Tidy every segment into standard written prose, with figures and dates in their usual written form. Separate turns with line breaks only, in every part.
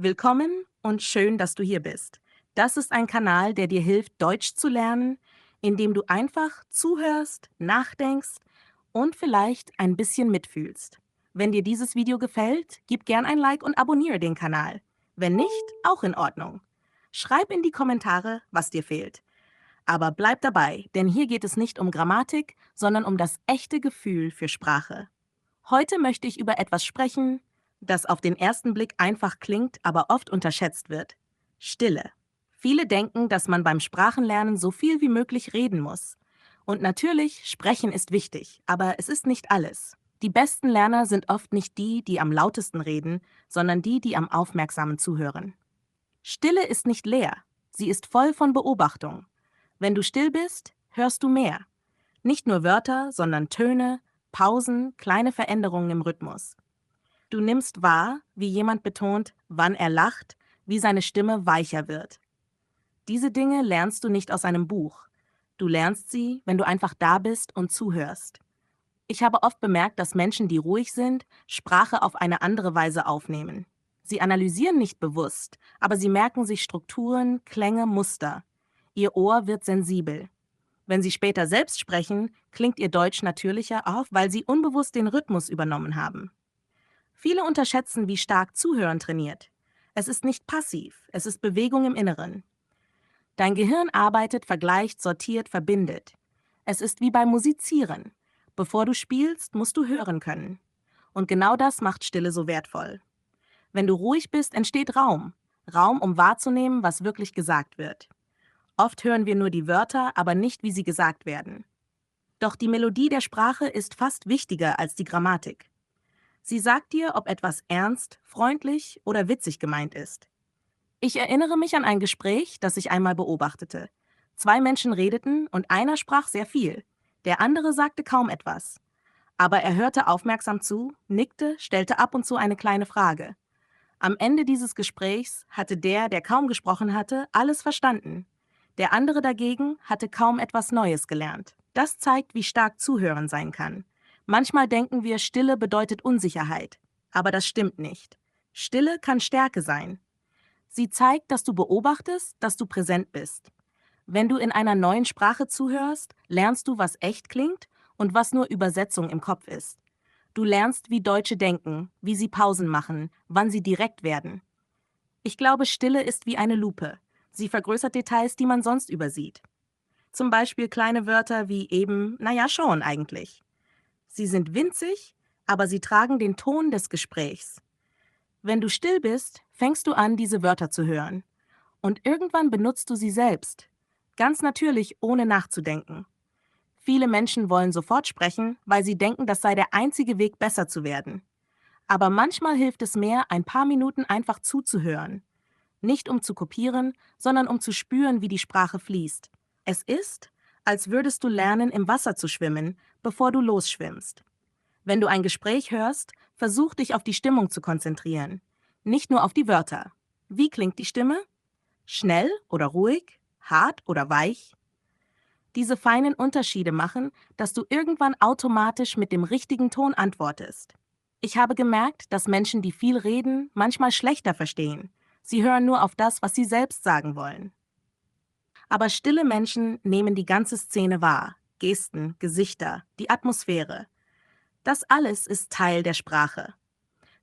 Willkommen und schön, dass du hier bist. Das ist ein Kanal, der dir hilft, Deutsch zu lernen, indem du einfach zuhörst, nachdenkst und vielleicht ein bisschen mitfühlst. Wenn dir dieses Video gefällt, gib gern ein Like und abonniere den Kanal. Wenn nicht, auch in Ordnung. Schreib in die Kommentare, was dir fehlt. Aber bleib dabei, denn hier geht es nicht um Grammatik, sondern um das echte Gefühl für Sprache. Heute möchte ich über etwas sprechen, das auf den ersten Blick einfach klingt, aber oft unterschätzt wird. Stille. Viele denken, dass man beim Sprachenlernen so viel wie möglich reden muss. Und natürlich, sprechen ist wichtig, aber es ist nicht alles. Die besten Lerner sind oft nicht die, die am lautesten reden, sondern die, die am aufmerksamen zuhören. Stille ist nicht leer, sie ist voll von Beobachtung. Wenn du still bist, hörst du mehr. Nicht nur Wörter, sondern Töne, Pausen, kleine Veränderungen im Rhythmus. Du nimmst wahr, wie jemand betont, wann er lacht, wie seine Stimme weicher wird. Diese Dinge lernst du nicht aus einem Buch. Du lernst sie, wenn du einfach da bist und zuhörst. Ich habe oft bemerkt, dass Menschen, die ruhig sind, Sprache auf eine andere Weise aufnehmen. Sie analysieren nicht bewusst, aber sie merken sich Strukturen, Klänge, Muster. Ihr Ohr wird sensibel. Wenn sie später selbst sprechen, klingt ihr Deutsch natürlicher auf, weil sie unbewusst den Rhythmus übernommen haben. Viele unterschätzen, wie stark Zuhören trainiert. Es ist nicht passiv, es ist Bewegung im Inneren. Dein Gehirn arbeitet, vergleicht, sortiert, verbindet. Es ist wie beim Musizieren. Bevor du spielst, musst du hören können. Und genau das macht Stille so wertvoll. Wenn du ruhig bist, entsteht Raum. Raum, um wahrzunehmen, was wirklich gesagt wird. Oft hören wir nur die Wörter, aber nicht, wie sie gesagt werden. Doch die Melodie der Sprache ist fast wichtiger als die Grammatik. Sie sagt dir, ob etwas ernst, freundlich oder witzig gemeint ist. Ich erinnere mich an ein Gespräch, das ich einmal beobachtete. Zwei Menschen redeten und einer sprach sehr viel. Der andere sagte kaum etwas. Aber er hörte aufmerksam zu, nickte, stellte ab und zu eine kleine Frage. Am Ende dieses Gesprächs hatte der kaum gesprochen hatte, alles verstanden. Der andere dagegen hatte kaum etwas Neues gelernt. Das zeigt, wie stark Zuhören sein kann. Manchmal denken wir, Stille bedeutet Unsicherheit. Aber das stimmt nicht. Stille kann Stärke sein. Sie zeigt, dass du beobachtest, dass du präsent bist. Wenn du in einer neuen Sprache zuhörst, lernst du, was echt klingt und was nur Übersetzung im Kopf ist. Du lernst, wie Deutsche denken, wie sie Pausen machen, wann sie direkt werden. Ich glaube, Stille ist wie eine Lupe. Sie vergrößert Details, die man sonst übersieht. Zum Beispiel kleine Wörter wie eben, naja schon eigentlich. Sie sind winzig, aber sie tragen den Ton des Gesprächs. Wenn du still bist, fängst du an, diese Wörter zu hören. Und irgendwann benutzt du sie selbst. Ganz natürlich, ohne nachzudenken. Viele Menschen wollen sofort sprechen, weil sie denken, das sei der einzige Weg, besser zu werden. Aber manchmal hilft es mehr, ein paar Minuten einfach zuzuhören. Nicht um zu kopieren, sondern um zu spüren, wie die Sprache fließt. Es ist, als würdest du lernen, im Wasser zu schwimmen, bevor du losschwimmst. Wenn du ein Gespräch hörst, versuch dich auf die Stimmung zu konzentrieren. Nicht nur auf die Wörter. Wie klingt die Stimme? Schnell oder ruhig? Hart oder weich? Diese feinen Unterschiede machen, dass du irgendwann automatisch mit dem richtigen Ton antwortest. Ich habe gemerkt, dass Menschen, die viel reden, manchmal schlechter verstehen. Sie hören nur auf das, was sie selbst sagen wollen. Aber stille Menschen nehmen die ganze Szene wahr. Gesten, Gesichter, die Atmosphäre. Das alles ist Teil der Sprache.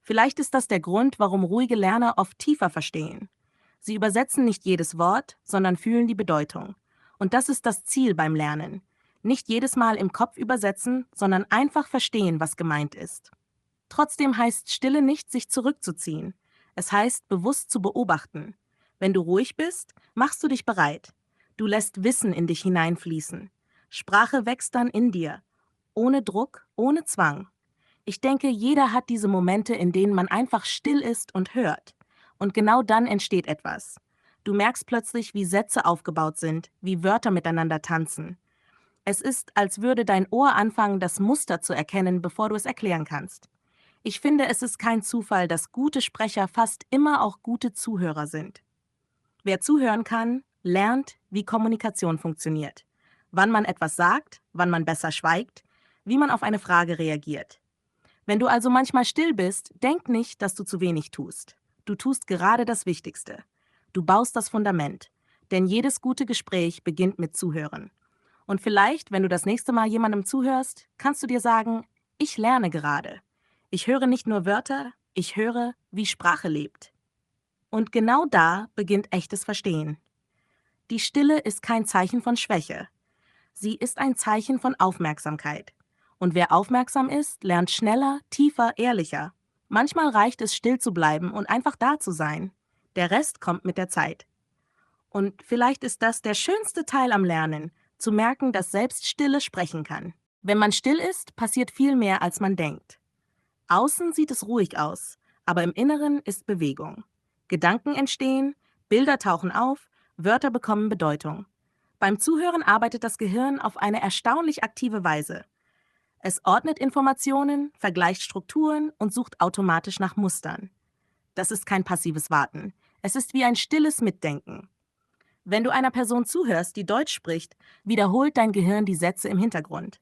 Vielleicht ist das der Grund, warum ruhige Lerner oft tiefer verstehen. Sie übersetzen nicht jedes Wort, sondern fühlen die Bedeutung. Und das ist das Ziel beim Lernen. Nicht jedes Mal im Kopf übersetzen, sondern einfach verstehen, was gemeint ist. Trotzdem heißt Stille nicht, sich zurückzuziehen. Es heißt, bewusst zu beobachten. Wenn du ruhig bist, machst du dich bereit. Du lässt Wissen in dich hineinfließen. Sprache wächst dann in dir. Ohne Druck, ohne Zwang. Ich denke, jeder hat diese Momente, in denen man einfach still ist und hört. Und genau dann entsteht etwas. Du merkst plötzlich, wie Sätze aufgebaut sind, wie Wörter miteinander tanzen. Es ist, als würde dein Ohr anfangen, das Muster zu erkennen, bevor du es erklären kannst. Ich finde, es ist kein Zufall, dass gute Sprecher fast immer auch gute Zuhörer sind. Wer zuhören kann, lernt, wie Kommunikation funktioniert. Wann man etwas sagt, wann man besser schweigt, wie man auf eine Frage reagiert. Wenn du also manchmal still bist, denk nicht, dass du zu wenig tust. Du tust gerade das Wichtigste. Du baust das Fundament. Denn jedes gute Gespräch beginnt mit Zuhören. Und vielleicht, wenn du das nächste Mal jemandem zuhörst, kannst du dir sagen, ich lerne gerade. Ich höre nicht nur Wörter, ich höre, wie Sprache lebt. Und genau da beginnt echtes Verstehen. Die Stille ist kein Zeichen von Schwäche. Sie ist ein Zeichen von Aufmerksamkeit. Und wer aufmerksam ist, lernt schneller, tiefer, ehrlicher. Manchmal reicht es, still zu bleiben und einfach da zu sein. Der Rest kommt mit der Zeit. Und vielleicht ist das der schönste Teil am Lernen, zu merken, dass selbst Stille sprechen kann. Wenn man still ist, passiert viel mehr, als man denkt. Außen sieht es ruhig aus, aber im Inneren ist Bewegung. Gedanken entstehen, Bilder tauchen auf, Wörter bekommen Bedeutung. Beim Zuhören arbeitet das Gehirn auf eine erstaunlich aktive Weise. Es ordnet Informationen, vergleicht Strukturen und sucht automatisch nach Mustern. Das ist kein passives Warten. Es ist wie ein stilles Mitdenken. Wenn du einer Person zuhörst, die Deutsch spricht, wiederholt dein Gehirn die Sätze im Hintergrund.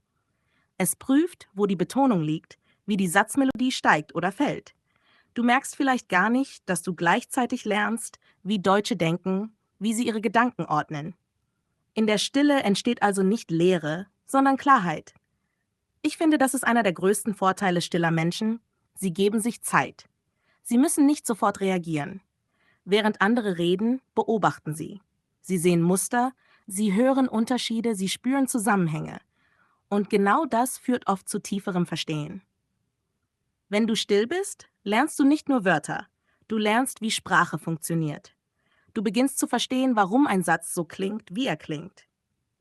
Es prüft, wo die Betonung liegt, wie die Satzmelodie steigt oder fällt. Du merkst vielleicht gar nicht, dass du gleichzeitig lernst, wie Deutsche denken, wie sie ihre Gedanken ordnen. In der Stille entsteht also nicht Leere, sondern Klarheit. Ich finde, das ist einer der größten Vorteile stiller Menschen. Sie geben sich Zeit. Sie müssen nicht sofort reagieren. Während andere reden, beobachten sie. Sie sehen Muster, sie hören Unterschiede, sie spüren Zusammenhänge. Und genau das führt oft zu tieferem Verstehen. Wenn du still bist, lernst du nicht nur Wörter. Du lernst, wie Sprache funktioniert. Du beginnst zu verstehen, warum ein Satz so klingt, wie er klingt.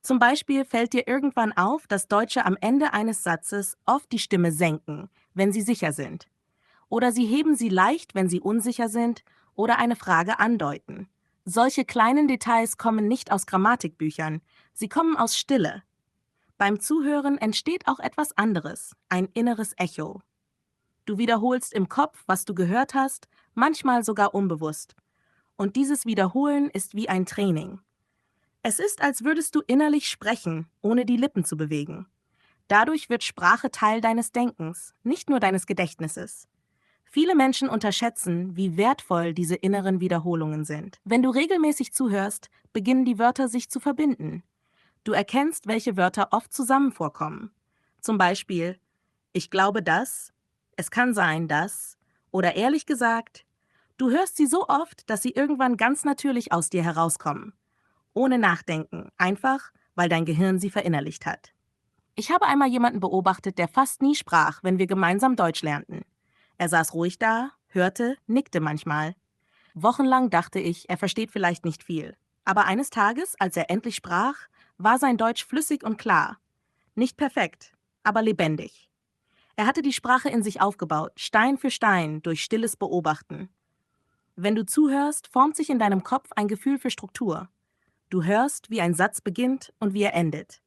Zum Beispiel fällt dir irgendwann auf, dass Deutsche am Ende eines Satzes oft die Stimme senken, wenn sie sicher sind. Oder sie heben sie leicht, wenn sie unsicher sind oder eine Frage andeuten. Solche kleinen Details kommen nicht aus Grammatikbüchern, sie kommen aus Stille. Beim Zuhören entsteht auch etwas anderes, ein inneres Echo. Du wiederholst im Kopf, was du gehört hast, manchmal sogar unbewusst. Und dieses Wiederholen ist wie ein Training. Es ist, als würdest du innerlich sprechen, ohne die Lippen zu bewegen. Dadurch wird Sprache Teil deines Denkens, nicht nur deines Gedächtnisses. Viele Menschen unterschätzen, wie wertvoll diese inneren Wiederholungen sind. Wenn du regelmäßig zuhörst, beginnen die Wörter sich zu verbinden. Du erkennst, welche Wörter oft zusammen vorkommen. Zum Beispiel, ich glaube das, es kann sein, dass, oder ehrlich gesagt, du hörst sie so oft, dass sie irgendwann ganz natürlich aus dir herauskommen. Ohne Nachdenken, einfach, weil dein Gehirn sie verinnerlicht hat. Ich habe einmal jemanden beobachtet, der fast nie sprach, wenn wir gemeinsam Deutsch lernten. Er saß ruhig da, hörte, nickte manchmal. Wochenlang dachte ich, er versteht vielleicht nicht viel. Aber eines Tages, als er endlich sprach, war sein Deutsch flüssig und klar. Nicht perfekt, aber lebendig. Er hatte die Sprache in sich aufgebaut, Stein für Stein, durch stilles Beobachten. Wenn du zuhörst, formt sich in deinem Kopf ein Gefühl für Struktur. Du hörst, wie ein Satz beginnt und wie er endet.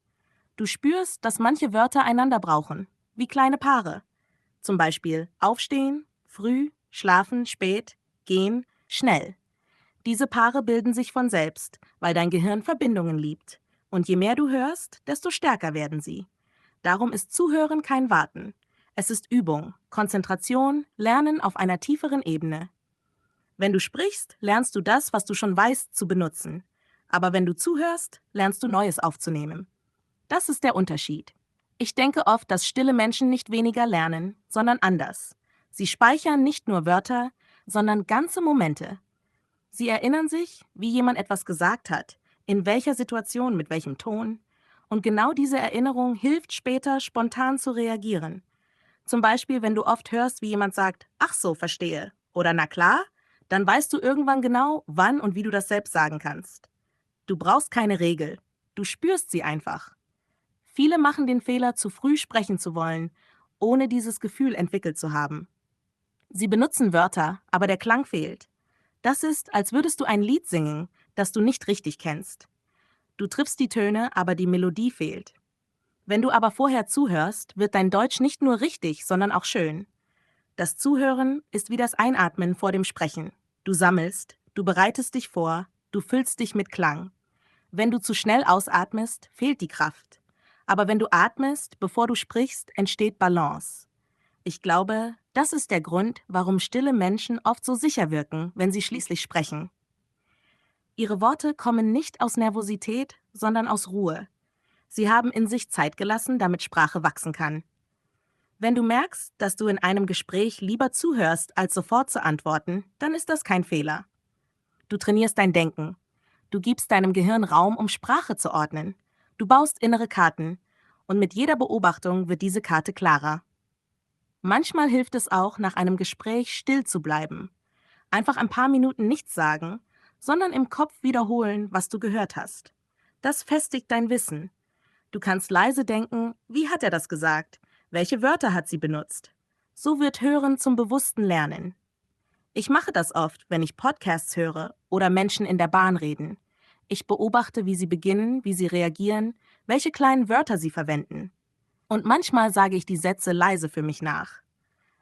Du spürst, dass manche Wörter einander brauchen, wie kleine Paare. Zum Beispiel aufstehen, früh, schlafen, spät, gehen, schnell. Diese Paare bilden sich von selbst, weil dein Gehirn Verbindungen liebt. Und je mehr du hörst, desto stärker werden sie. Darum ist Zuhören kein Warten. Es ist Übung, Konzentration, Lernen auf einer tieferen Ebene. Wenn du sprichst, lernst du das, was du schon weißt, zu benutzen. Aber wenn du zuhörst, lernst du Neues aufzunehmen. Das ist der Unterschied. Ich denke oft, dass stille Menschen nicht weniger lernen, sondern anders. Sie speichern nicht nur Wörter, sondern ganze Momente. Sie erinnern sich, wie jemand etwas gesagt hat, in welcher Situation, mit welchem Ton. Und genau diese Erinnerung hilft später, spontan zu reagieren. Zum Beispiel, wenn du oft hörst, wie jemand sagt, ach so, verstehe, oder na klar, dann weißt du irgendwann genau, wann und wie du das selbst sagen kannst. Du brauchst keine Regel, du spürst sie einfach. Viele machen den Fehler, zu früh sprechen zu wollen, ohne dieses Gefühl entwickelt zu haben. Sie benutzen Wörter, aber der Klang fehlt. Das ist, als würdest du ein Lied singen, das du nicht richtig kennst. Du triffst die Töne, aber die Melodie fehlt. Wenn du aber vorher zuhörst, wird dein Deutsch nicht nur richtig, sondern auch schön. Das Zuhören ist wie das Einatmen vor dem Sprechen. Du sammelst, du bereitest dich vor, du füllst dich mit Klang. Wenn du zu schnell ausatmest, fehlt die Kraft. Aber wenn du atmest, bevor du sprichst, entsteht Balance. Ich glaube, das ist der Grund, warum stille Menschen oft so sicher wirken, wenn sie schließlich sprechen. Ihre Worte kommen nicht aus Nervosität, sondern aus Ruhe. Sie haben in sich Zeit gelassen, damit Sprache wachsen kann. Wenn du merkst, dass du in einem Gespräch lieber zuhörst, als sofort zu antworten, dann ist das kein Fehler. Du trainierst dein Denken. Du gibst deinem Gehirn Raum, um Sprache zu ordnen. Du baust innere Karten. Und mit jeder Beobachtung wird diese Karte klarer. Manchmal hilft es auch, nach einem Gespräch still zu bleiben. Einfach ein paar Minuten nichts sagen, sondern im Kopf wiederholen, was du gehört hast. Das festigt dein Wissen. Du kannst leise denken, wie hat er das gesagt? Welche Wörter hat sie benutzt? So wird Hören zum bewussten Lernen. Ich mache das oft, wenn ich Podcasts höre oder Menschen in der Bahn reden. Ich beobachte, wie sie beginnen, wie sie reagieren, welche kleinen Wörter sie verwenden. Und manchmal sage ich die Sätze leise für mich nach.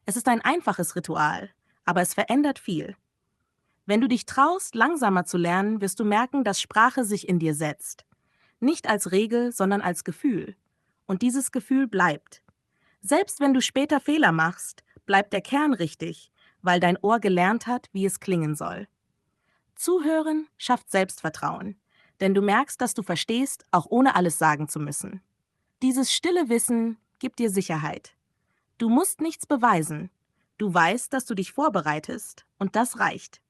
Es ist ein einfaches Ritual, aber es verändert viel. Wenn du dich traust, langsamer zu lernen, wirst du merken, dass Sprache sich in dir setzt. Nicht als Regel, sondern als Gefühl. Und dieses Gefühl bleibt. Selbst wenn du später Fehler machst, bleibt der Kern richtig, weil dein Ohr gelernt hat, wie es klingen soll. Zuhören schafft Selbstvertrauen, denn du merkst, dass du verstehst, auch ohne alles sagen zu müssen. Dieses stille Wissen gibt dir Sicherheit. Du musst nichts beweisen. Du weißt, dass du dich vorbereitest, und das reicht.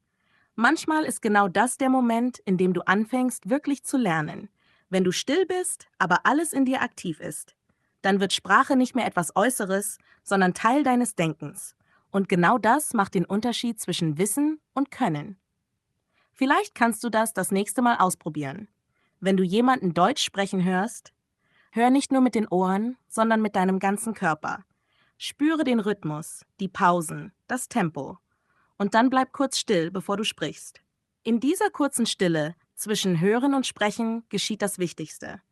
Manchmal ist genau das der Moment, in dem du anfängst, wirklich zu lernen. Wenn du still bist, aber alles in dir aktiv ist. Dann wird Sprache nicht mehr etwas Äußeres, sondern Teil deines Denkens. Und genau das macht den Unterschied zwischen Wissen und Können. Vielleicht kannst du das nächste Mal ausprobieren. Wenn du jemanden Deutsch sprechen hörst, hör nicht nur mit den Ohren, sondern mit deinem ganzen Körper. Spüre den Rhythmus, die Pausen, das Tempo. Und dann bleib kurz still, bevor du sprichst. In dieser kurzen Stille zwischen Hören und Sprechen geschieht das Wichtigste.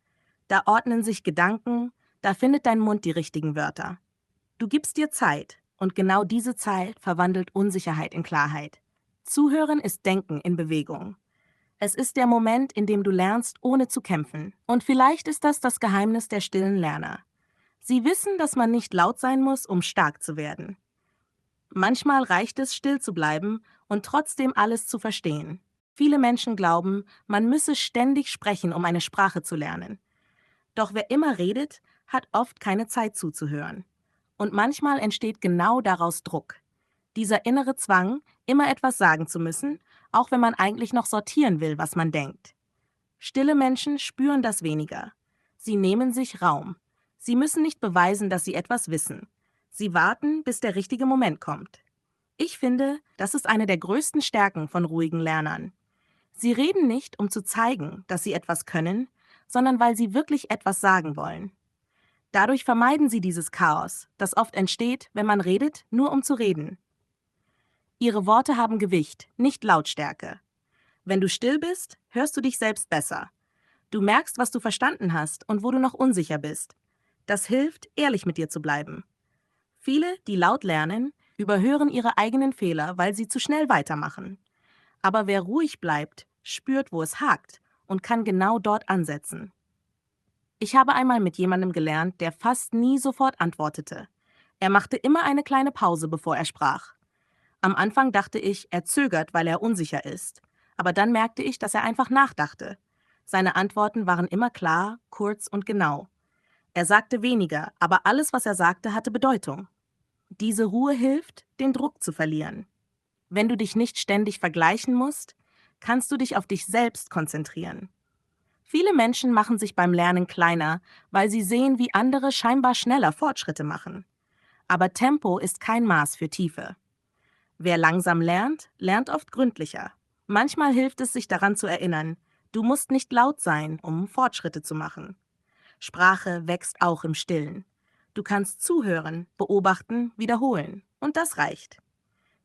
Da ordnen sich Gedanken, da findet dein Mund die richtigen Wörter. Du gibst dir Zeit, und genau diese Zeit verwandelt Unsicherheit in Klarheit. Zuhören ist Denken in Bewegung. Es ist der Moment, in dem du lernst, ohne zu kämpfen. Und vielleicht ist das Geheimnis der stillen Lerner. Sie wissen, dass man nicht laut sein muss, um stark zu werden. Manchmal reicht es, still zu bleiben und trotzdem alles zu verstehen. Viele Menschen glauben, man müsse ständig sprechen, um eine Sprache zu lernen. Doch wer immer redet, hat oft keine Zeit zuzuhören. Und manchmal entsteht genau daraus Druck. Dieser innere Zwang, immer etwas sagen zu müssen, auch wenn man eigentlich noch sortieren will, was man denkt. Stille Menschen spüren das weniger. Sie nehmen sich Raum. Sie müssen nicht beweisen, dass sie etwas wissen. Sie warten, bis der richtige Moment kommt. Ich finde, das ist eine der größten Stärken von ruhigen Lernern. Sie reden nicht, um zu zeigen, dass sie etwas können, sondern weil sie wirklich etwas sagen wollen. Dadurch vermeiden sie dieses Chaos, das oft entsteht, wenn man redet, nur um zu reden. Ihre Worte haben Gewicht, nicht Lautstärke. Wenn du still bist, hörst du dich selbst besser. Du merkst, was du verstanden hast und wo du noch unsicher bist. Das hilft, ehrlich mit dir zu bleiben. Viele, die laut lernen, überhören ihre eigenen Fehler, weil sie zu schnell weitermachen. Aber wer ruhig bleibt, spürt, wo es hakt und kann genau dort ansetzen. Ich habe einmal mit jemandem gelernt, der fast nie sofort antwortete. Er machte immer eine kleine Pause, bevor er sprach. Am Anfang dachte ich, er zögert, weil er unsicher ist. Aber dann merkte ich, dass er einfach nachdachte. Seine Antworten waren immer klar, kurz und genau. Er sagte weniger, aber alles, was er sagte, hatte Bedeutung. Diese Ruhe hilft, den Druck zu verlieren. Wenn du dich nicht ständig vergleichen musst, kannst du dich auf dich selbst konzentrieren. Viele Menschen machen sich beim Lernen kleiner, weil sie sehen, wie andere scheinbar schneller Fortschritte machen. Aber Tempo ist kein Maß für Tiefe. Wer langsam lernt, lernt oft gründlicher. Manchmal hilft es, sich daran zu erinnern, du musst nicht laut sein, um Fortschritte zu machen. Sprache wächst auch im Stillen. Du kannst zuhören, beobachten, wiederholen. Und das reicht.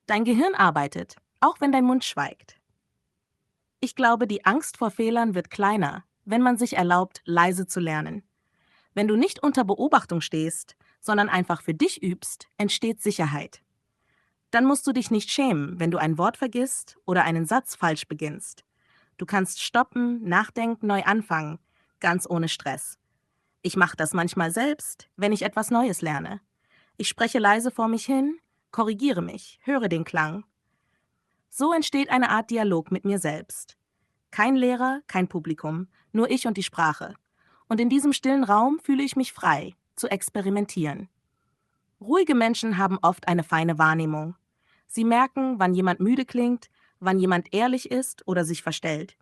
Dein Gehirn arbeitet, auch wenn dein Mund schweigt. Ich glaube, die Angst vor Fehlern wird kleiner, wenn man sich erlaubt, leise zu lernen. Wenn du nicht unter Beobachtung stehst, sondern einfach für dich übst, entsteht Sicherheit. Dann musst du dich nicht schämen, wenn du ein Wort vergisst oder einen Satz falsch beginnst. Du kannst stoppen, nachdenken, neu anfangen, ganz ohne Stress. Ich mache das manchmal selbst, wenn ich etwas Neues lerne. Ich spreche leise vor mich hin, korrigiere mich, höre den Klang. So entsteht eine Art Dialog mit mir selbst. Kein Lehrer, kein Publikum, nur ich und die Sprache. Und in diesem stillen Raum fühle ich mich frei, zu experimentieren. Ruhige Menschen haben oft eine feine Wahrnehmung. Sie merken, wann jemand müde klingt, wann jemand ehrlich ist oder sich verstellt.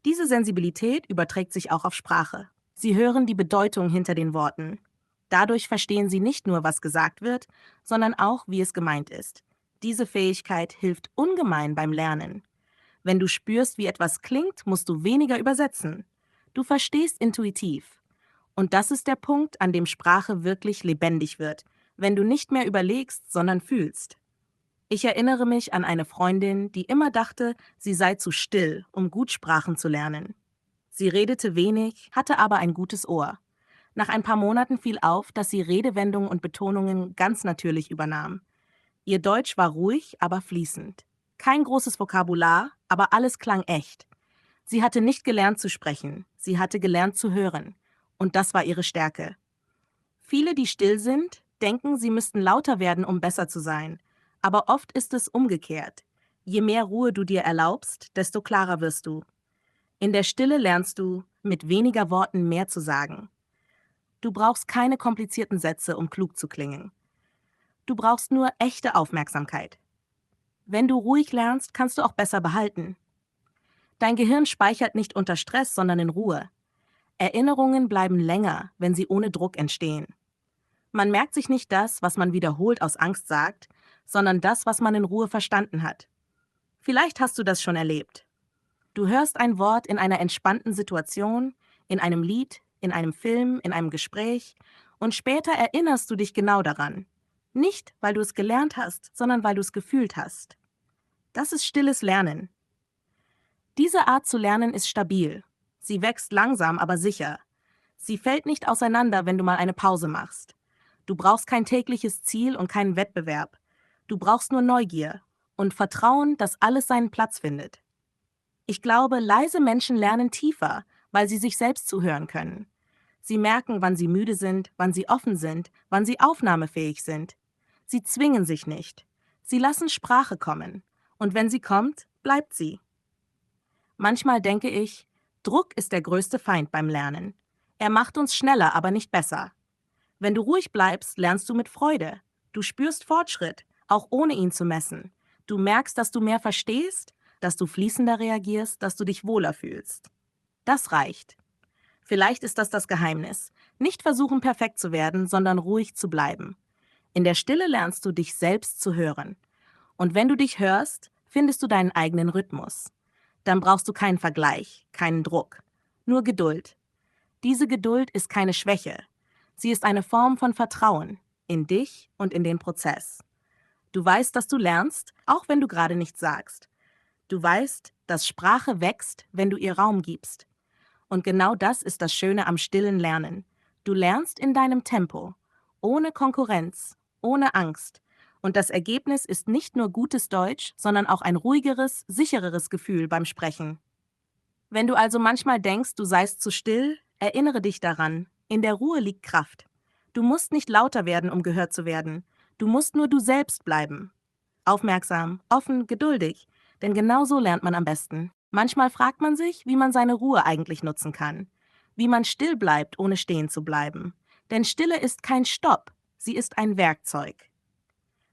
Diese Sensibilität überträgt sich auch auf Sprache. Sie hören die Bedeutung hinter den Worten. Dadurch verstehen sie nicht nur, was gesagt wird, sondern auch, wie es gemeint ist. Diese Fähigkeit hilft ungemein beim Lernen. Wenn du spürst, wie etwas klingt, musst du weniger übersetzen. Du verstehst intuitiv. Und das ist der Punkt, an dem Sprache wirklich lebendig wird, wenn du nicht mehr überlegst, sondern fühlst. Ich erinnere mich an eine Freundin, die immer dachte, sie sei zu still, um gut Sprachen zu lernen. Sie redete wenig, hatte aber ein gutes Ohr. Nach ein paar Monaten fiel auf, dass sie Redewendungen und Betonungen ganz natürlich übernahm. Ihr Deutsch war ruhig, aber fließend. Kein großes Vokabular, aber alles klang echt. Sie hatte nicht gelernt zu sprechen, sie hatte gelernt zu hören. Und das war ihre Stärke. Viele, die still sind, denken, sie müssten lauter werden, um besser zu sein. Aber oft ist es umgekehrt. Je mehr Ruhe du dir erlaubst, desto klarer wirst du. In der Stille lernst du, mit weniger Worten mehr zu sagen. Du brauchst keine komplizierten Sätze, um klug zu klingen. Du brauchst nur echte Aufmerksamkeit. Wenn du ruhig lernst, kannst du auch besser behalten. Dein Gehirn speichert nicht unter Stress, sondern in Ruhe. Erinnerungen bleiben länger, wenn sie ohne Druck entstehen. Man merkt sich nicht das, was man wiederholt aus Angst sagt, sondern das, was man in Ruhe verstanden hat. Vielleicht hast du das schon erlebt. Du hörst ein Wort in einer entspannten Situation, in einem Lied, in einem Film, in einem Gespräch und später erinnerst du dich genau daran. Nicht, weil du es gelernt hast, sondern weil du es gefühlt hast. Das ist stilles Lernen. Diese Art zu lernen ist stabil. Sie wächst langsam, aber sicher. Sie fällt nicht auseinander, wenn du mal eine Pause machst. Du brauchst kein tägliches Ziel und keinen Wettbewerb. Du brauchst nur Neugier und Vertrauen, dass alles seinen Platz findet. Ich glaube, leise Menschen lernen tiefer, weil sie sich selbst zuhören können. Sie merken, wann sie müde sind, wann sie offen sind, wann sie aufnahmefähig sind. Sie zwingen sich nicht. Sie lassen Sprache kommen. Und wenn sie kommt, bleibt sie. Manchmal denke ich, Druck ist der größte Feind beim Lernen. Er macht uns schneller, aber nicht besser. Wenn du ruhig bleibst, lernst du mit Freude. Du spürst Fortschritt, auch ohne ihn zu messen. Du merkst, dass du mehr verstehst, dass du fließender reagierst, dass du dich wohler fühlst. Das reicht. Vielleicht ist das Geheimnis. Nicht versuchen, perfekt zu werden, sondern ruhig zu bleiben. In der Stille lernst du, dich selbst zu hören. Und wenn du dich hörst, findest du deinen eigenen Rhythmus. Dann brauchst du keinen Vergleich, keinen Druck, nur Geduld. Diese Geduld ist keine Schwäche. Sie ist eine Form von Vertrauen in dich und in den Prozess. Du weißt, dass du lernst, auch wenn du gerade nichts sagst. Du weißt, dass Sprache wächst, wenn du ihr Raum gibst. Und genau das ist das Schöne am stillen Lernen. Du lernst in deinem Tempo, ohne Konkurrenz, ohne Angst. Und das Ergebnis ist nicht nur gutes Deutsch, sondern auch ein ruhigeres, sichereres Gefühl beim Sprechen. Wenn du also manchmal denkst, du seist zu still, erinnere dich daran, in der Ruhe liegt Kraft. Du musst nicht lauter werden, um gehört zu werden. Du musst nur du selbst bleiben. Aufmerksam, offen, geduldig. Denn genau so lernt man am besten. Manchmal fragt man sich, wie man seine Ruhe eigentlich nutzen kann. Wie man still bleibt, ohne stehen zu bleiben. Denn Stille ist kein Stopp, sie ist ein Werkzeug.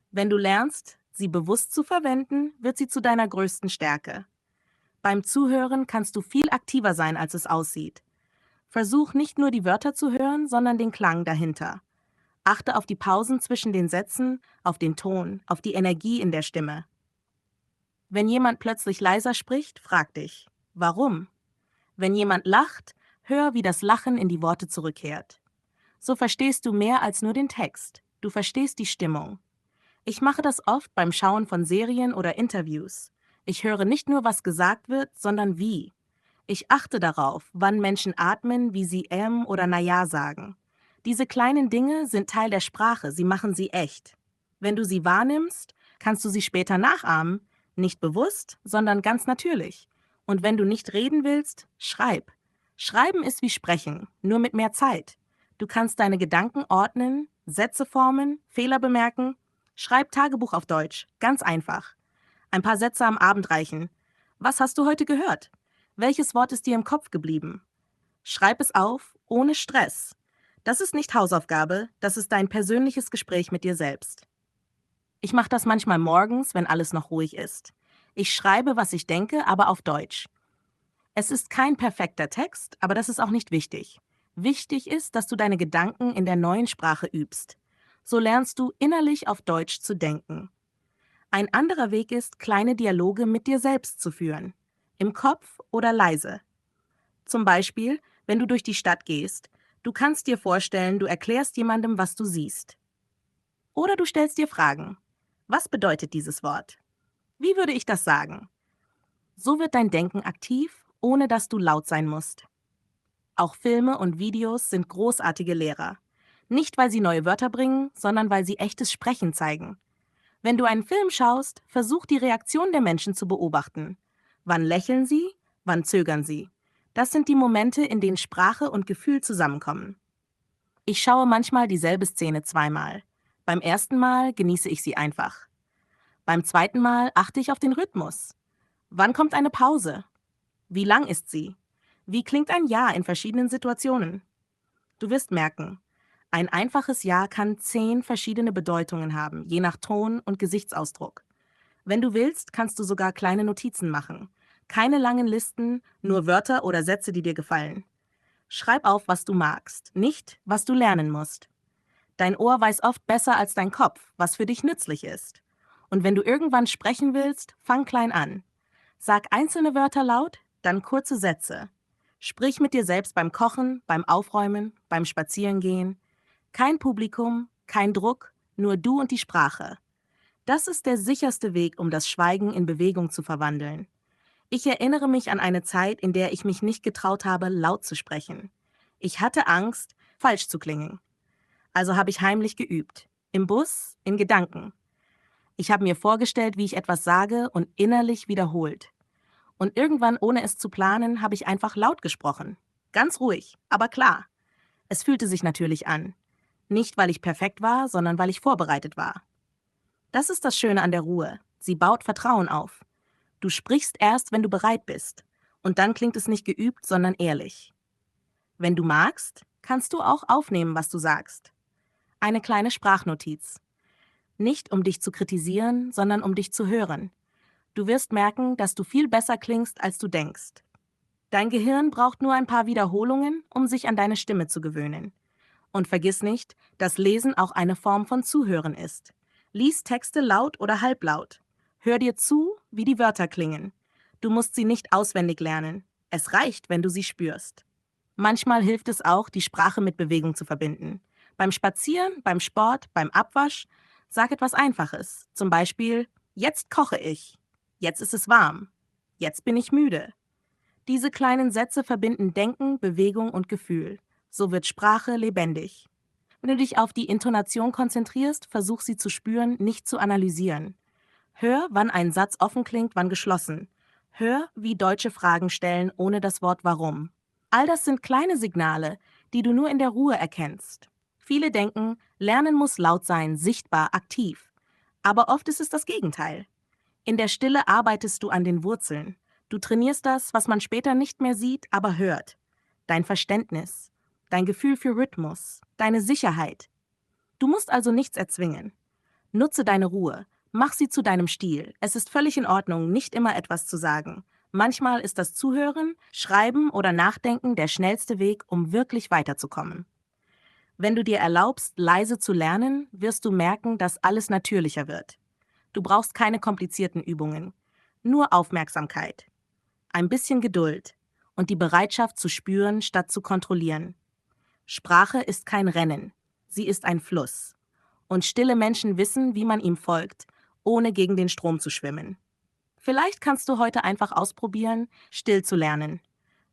Wenn du lernst, sie bewusst zu verwenden, wird sie zu deiner größten Stärke. Beim Zuhören kannst du viel aktiver sein, als es aussieht. Versuch nicht nur die Wörter zu hören, sondern den Klang dahinter. Achte auf die Pausen zwischen den Sätzen, auf den Ton, auf die Energie in der Stimme. Wenn jemand plötzlich leiser spricht, frag dich, warum? Wenn jemand lacht, hör, wie das Lachen in die Worte zurückkehrt. So verstehst du mehr als nur den Text. Du verstehst die Stimmung. Ich mache das oft beim Schauen von Serien oder Interviews. Ich höre nicht nur, was gesagt wird, sondern wie. Ich achte darauf, wann Menschen atmen, wie sie oder na ja sagen. Diese kleinen Dinge sind Teil der Sprache, sie machen sie echt. Wenn du sie wahrnimmst, kannst du sie später nachahmen, nicht bewusst, sondern ganz natürlich. Und wenn du nicht reden willst, schreib. Schreiben ist wie Sprechen, nur mit mehr Zeit. Du kannst deine Gedanken ordnen, Sätze formen, Fehler bemerken. Schreib Tagebuch auf Deutsch, ganz einfach. Ein paar Sätze am Abend reichen. Was hast du heute gehört? Welches Wort ist dir im Kopf geblieben? Schreib es auf, ohne Stress. Das ist nicht Hausaufgabe, das ist dein persönliches Gespräch mit dir selbst. Ich mache das manchmal morgens, wenn alles noch ruhig ist. Ich schreibe, was ich denke, aber auf Deutsch. Es ist kein perfekter Text, aber das ist auch nicht wichtig. Wichtig ist, dass du deine Gedanken in der neuen Sprache übst. So lernst du innerlich auf Deutsch zu denken. Ein anderer Weg ist, kleine Dialoge mit dir selbst zu führen. Im Kopf oder leise. Zum Beispiel, wenn du durch die Stadt gehst. Du kannst dir vorstellen, du erklärst jemandem, was du siehst. Oder du stellst dir Fragen. Was bedeutet dieses Wort? Wie würde ich das sagen? So wird dein Denken aktiv, ohne dass du laut sein musst. Auch Filme und Videos sind großartige Lehrer. Nicht, weil sie neue Wörter bringen, sondern weil sie echtes Sprechen zeigen. Wenn du einen Film schaust, versuch die Reaktion der Menschen zu beobachten. Wann lächeln sie? Wann zögern sie? Das sind die Momente, in denen Sprache und Gefühl zusammenkommen. Ich schaue manchmal dieselbe Szene zweimal. Beim ersten Mal genieße ich sie einfach. Beim zweiten Mal achte ich auf den Rhythmus. Wann kommt eine Pause? Wie lang ist sie? Wie klingt ein Ja in verschiedenen Situationen? Du wirst merken, ein einfaches Ja kann 10 verschiedene Bedeutungen haben, je nach Ton und Gesichtsausdruck. Wenn du willst, kannst du sogar kleine Notizen machen. Keine langen Listen, nur Wörter oder Sätze, die dir gefallen. Schreib auf, was du magst, nicht, was du lernen musst. Dein Ohr weiß oft besser als dein Kopf, was für dich nützlich ist. Und wenn du irgendwann sprechen willst, fang klein an. Sag einzelne Wörter laut, dann kurze Sätze. Sprich mit dir selbst beim Kochen, beim Aufräumen, beim Spazierengehen. Kein Publikum, kein Druck, nur du und die Sprache. Das ist der sicherste Weg, um das Schweigen in Bewegung zu verwandeln. Ich erinnere mich an eine Zeit, in der ich mich nicht getraut habe, laut zu sprechen. Ich hatte Angst, falsch zu klingen. Also habe ich heimlich geübt. Im Bus, in Gedanken. Ich habe mir vorgestellt, wie ich etwas sage und innerlich wiederholt. Und irgendwann, ohne es zu planen, habe ich einfach laut gesprochen. Ganz ruhig, aber klar. Es fühlte sich natürlich an. Nicht, weil ich perfekt war, sondern weil ich vorbereitet war. Das ist das Schöne an der Ruhe. Sie baut Vertrauen auf. Du sprichst erst, wenn du bereit bist. Und dann klingt es nicht geübt, sondern ehrlich. Wenn du magst, kannst du auch aufnehmen, was du sagst. Eine kleine Sprachnotiz. Nicht um dich zu kritisieren, sondern um dich zu hören. Du wirst merken, dass du viel besser klingst, als du denkst. Dein Gehirn braucht nur ein paar Wiederholungen, um sich an deine Stimme zu gewöhnen. Und vergiss nicht, dass Lesen auch eine Form von Zuhören ist. Lies Texte laut oder halblaut. Hör dir zu, wie die Wörter klingen. Du musst sie nicht auswendig lernen. Es reicht, wenn du sie spürst. Manchmal hilft es auch, die Sprache mit Bewegung zu verbinden. Beim Spazieren, beim Sport, beim Abwasch, sag etwas Einfaches. Zum Beispiel, jetzt koche ich. Jetzt ist es warm. Jetzt bin ich müde. Diese kleinen Sätze verbinden Denken, Bewegung und Gefühl. So wird Sprache lebendig. Wenn du dich auf die Intonation konzentrierst, versuch sie zu spüren, nicht zu analysieren. Hör, wann ein Satz offen klingt, wann geschlossen. Hör, wie Deutsche Fragen stellen, ohne das Wort warum. All das sind kleine Signale, die du nur in der Ruhe erkennst. Viele denken, Lernen muss laut sein, sichtbar, aktiv. Aber oft ist es das Gegenteil. In der Stille arbeitest du an den Wurzeln. Du trainierst das, was man später nicht mehr sieht, aber hört. Dein Verständnis, dein Gefühl für Rhythmus, deine Sicherheit. Du musst also nichts erzwingen. Nutze deine Ruhe, mach sie zu deinem Stil. Es ist völlig in Ordnung, nicht immer etwas zu sagen. Manchmal ist das Zuhören, Schreiben oder Nachdenken der schnellste Weg, um wirklich weiterzukommen. Wenn du dir erlaubst, leise zu lernen, wirst du merken, dass alles natürlicher wird. Du brauchst keine komplizierten Übungen, nur Aufmerksamkeit, ein bisschen Geduld und die Bereitschaft zu spüren, statt zu kontrollieren. Sprache ist kein Rennen, sie ist ein Fluss. Und stille Menschen wissen, wie man ihm folgt, ohne gegen den Strom zu schwimmen. Vielleicht kannst du heute einfach ausprobieren, still zu lernen.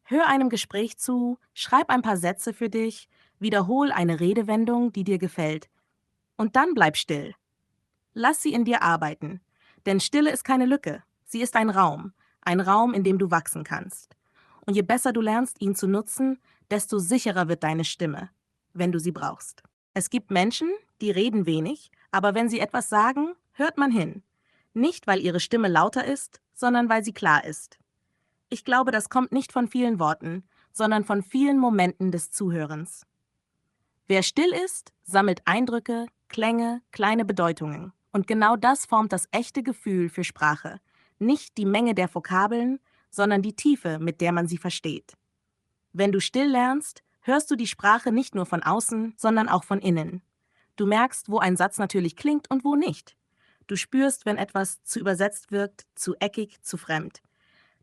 Hör einem Gespräch zu, schreib ein paar Sätze für dich, wiederhol eine Redewendung, die dir gefällt. Und dann bleib still. Lass sie in dir arbeiten. Denn Stille ist keine Lücke. Sie ist ein Raum, in dem du wachsen kannst. Und je besser du lernst, ihn zu nutzen, desto sicherer wird deine Stimme, wenn du sie brauchst. Es gibt Menschen, die reden wenig, aber wenn sie etwas sagen, hört man hin. Nicht, weil ihre Stimme lauter ist, sondern weil sie klar ist. Ich glaube, das kommt nicht von vielen Worten, sondern von vielen Momenten des Zuhörens. Wer still ist, sammelt Eindrücke, Klänge, kleine Bedeutungen. Und genau das formt das echte Gefühl für Sprache. Nicht die Menge der Vokabeln, sondern die Tiefe, mit der man sie versteht. Wenn du still lernst, hörst du die Sprache nicht nur von außen, sondern auch von innen. Du merkst, wo ein Satz natürlich klingt und wo nicht. Du spürst, wenn etwas zu übersetzt wirkt, zu eckig, zu fremd.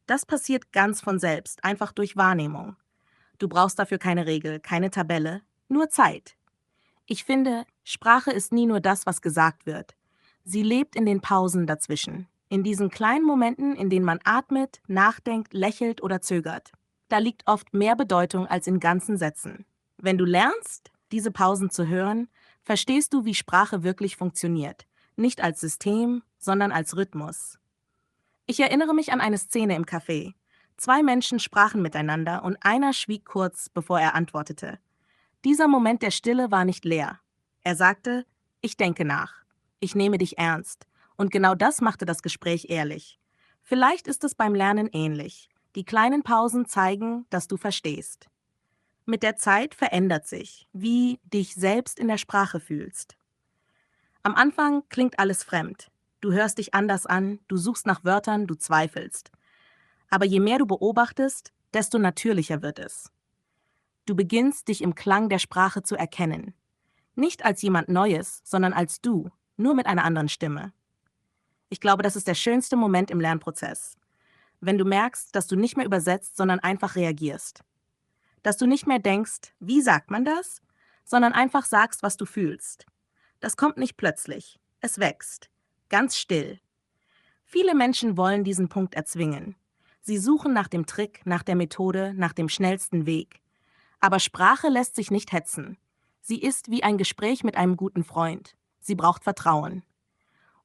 Das passiert ganz von selbst, einfach durch Wahrnehmung. Du brauchst dafür keine Regel, keine Tabelle, nur Zeit. Ich finde, Sprache ist nie nur das, was gesagt wird. Sie lebt in den Pausen dazwischen, in diesen kleinen Momenten, in denen man atmet, nachdenkt, lächelt oder zögert. Da liegt oft mehr Bedeutung als in ganzen Sätzen. Wenn du lernst, diese Pausen zu hören, verstehst du, wie Sprache wirklich funktioniert. Nicht als System, sondern als Rhythmus. Ich erinnere mich an eine Szene im Café. Zwei Menschen sprachen miteinander und einer schwieg kurz, bevor er antwortete. Dieser Moment der Stille war nicht leer. Er sagte, ich denke nach. Ich nehme dich ernst. Und genau das machte das Gespräch ehrlich. Vielleicht ist es beim Lernen ähnlich. Die kleinen Pausen zeigen, dass du verstehst. Mit der Zeit verändert sich, wie dich selbst in der Sprache fühlst. Am Anfang klingt alles fremd. Du hörst dich anders an, du suchst nach Wörtern, du zweifelst. Aber je mehr du beobachtest, desto natürlicher wird es. Du beginnst, dich im Klang der Sprache zu erkennen. Nicht als jemand Neues, sondern als du, nur mit einer anderen Stimme. Ich glaube, das ist der schönste Moment im Lernprozess. Wenn du merkst, dass du nicht mehr übersetzt, sondern einfach reagierst. Dass du nicht mehr denkst, wie sagt man das, sondern einfach sagst, was du fühlst. Das kommt nicht plötzlich. Es wächst. Ganz still. Viele Menschen wollen diesen Punkt erzwingen. Sie suchen nach dem Trick, nach der Methode, nach dem schnellsten Weg. Aber Sprache lässt sich nicht hetzen. Sie ist wie ein Gespräch mit einem guten Freund. Sie braucht Vertrauen.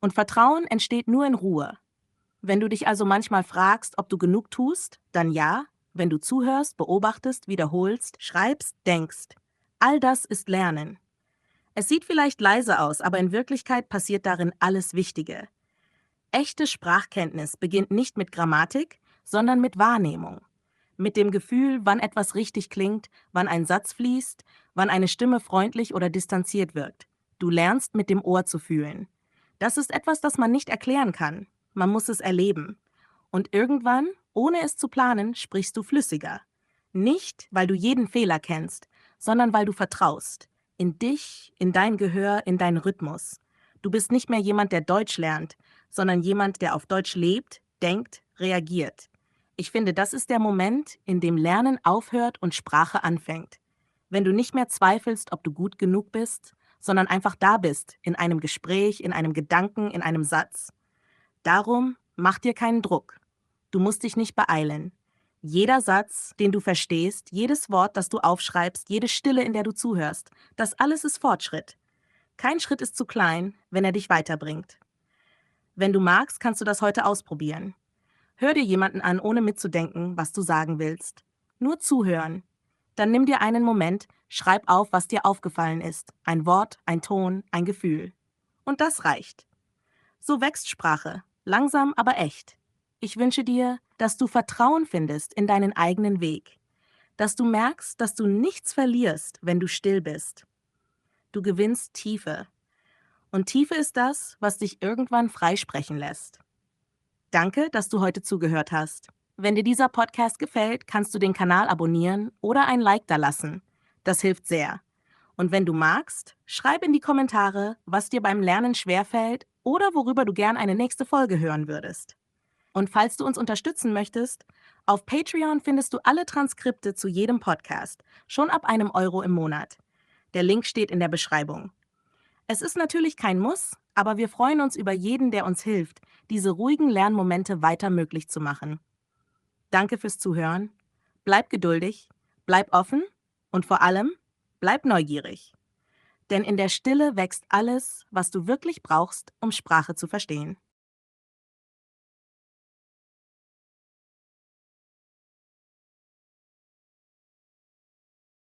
Und Vertrauen entsteht nur in Ruhe. Wenn du dich also manchmal fragst, ob du genug tust, dann ja. Wenn du zuhörst, beobachtest, wiederholst, schreibst, denkst. All das ist Lernen. Es sieht vielleicht leise aus, aber in Wirklichkeit passiert darin alles Wichtige. Echte Sprachkenntnis beginnt nicht mit Grammatik, sondern mit Wahrnehmung. Mit dem Gefühl, wann etwas richtig klingt, wann ein Satz fließt, wann eine Stimme freundlich oder distanziert wirkt. Du lernst mit dem Ohr zu fühlen. Das ist etwas, das man nicht erklären kann. Man muss es erleben. Und irgendwann, ohne es zu planen, sprichst du flüssiger. Nicht, weil du jeden Fehler kennst, sondern weil du vertraust. In dich, in dein Gehör, in deinen Rhythmus. Du bist nicht mehr jemand, der Deutsch lernt, sondern jemand, der auf Deutsch lebt, denkt, reagiert. Ich finde, das ist der Moment, in dem Lernen aufhört und Sprache anfängt. Wenn du nicht mehr zweifelst, ob du gut genug bist, sondern einfach da bist, in einem Gespräch, in einem Gedanken, in einem Satz. Darum mach dir keinen Druck. Du musst dich nicht beeilen. Jeder Satz, den du verstehst, jedes Wort, das du aufschreibst, jede Stille, in der du zuhörst, das alles ist Fortschritt. Kein Schritt ist zu klein, wenn er dich weiterbringt. Wenn du magst, kannst du das heute ausprobieren. Hör dir jemanden an, ohne mitzudenken, was du sagen willst. Nur zuhören. Dann nimm dir einen Moment, schreib auf, was dir aufgefallen ist. Ein Wort, ein Ton, ein Gefühl. Und das reicht. So wächst Sprache. Langsam, aber echt. Ich wünsche dir, dass du Vertrauen findest in deinen eigenen Weg. Dass du merkst, dass du nichts verlierst, wenn du still bist. Du gewinnst Tiefe. Und Tiefe ist das, was dich irgendwann freisprechen lässt. Danke, dass du heute zugehört hast. Wenn dir dieser Podcast gefällt, kannst du den Kanal abonnieren oder ein Like dalassen. Das hilft sehr. Und wenn du magst, schreib in die Kommentare, was dir beim Lernen schwerfällt oder worüber du gern eine nächste Folge hören würdest. Und falls du uns unterstützen möchtest, auf Patreon findest du alle Transkripte zu jedem Podcast, schon ab €1 im Monat. Der Link steht in der Beschreibung. Es ist natürlich kein Muss, aber wir freuen uns über jeden, der uns hilft, diese ruhigen Lernmomente weiter möglich zu machen. Danke fürs Zuhören. Bleib geduldig, bleib offen und vor allem, bleib neugierig. Denn in der Stille wächst alles, was du wirklich brauchst, um Sprache zu verstehen.